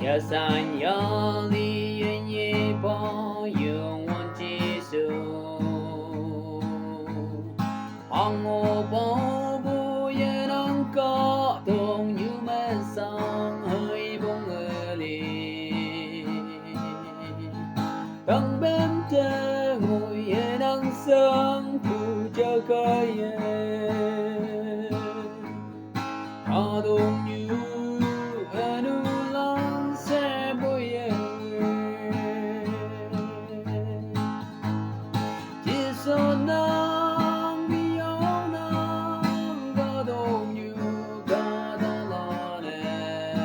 nhờ san nhớ li yên nhị bỏ yêu quan Giêsu hoàng ngô bỏ bu yên đang có đồng như mẹ sang hơi bông ở li đang bên thế ngồi yên đang sương thu chờ cái yên đồng như anu lang sẽ bồi chỉ số nang biếu nang có đồng như cả đã là nè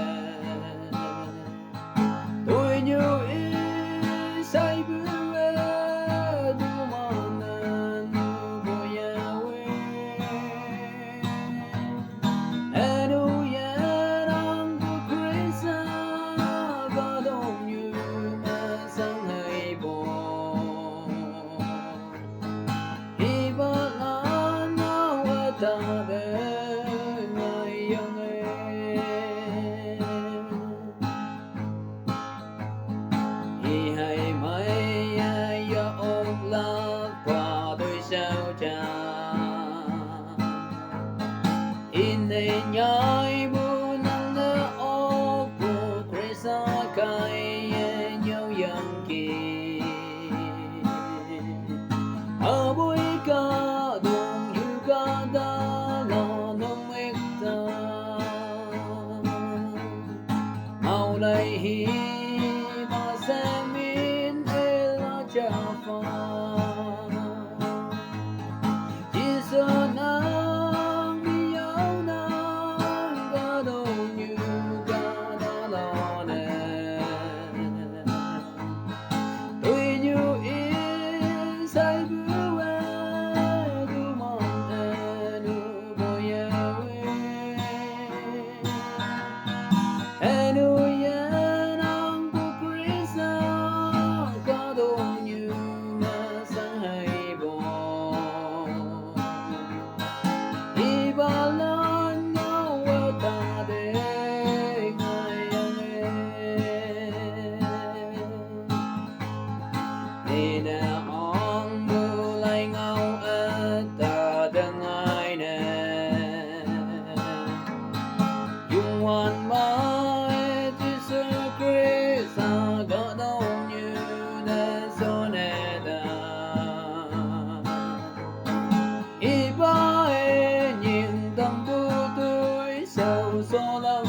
tôi như ý say bữa du mà nên bồi ta đến ngày yang hi hay mai ya ốc lạc qua đôi sao cha in này nhai bu nang nơ ốc bu krisa kai nhau yang ki ở bối ca đồng như ca da lo nông ếch ta mau lại hi ba sẽ min e la cha pha chỉ sợ nang mi áo nang ca đồng như ca da lo nè tôi như in say bữa du mong enu boya enu yan ang bukrisa ka dong như mà sang hay bo ibalan ngao ta de ngay nè ong bu lai ngao ta đừng ai nè dùng hoàn mai chỉ sự Christ có đông như nè số nè ta y ba e nhìn tâm bu tôi sầu số lắm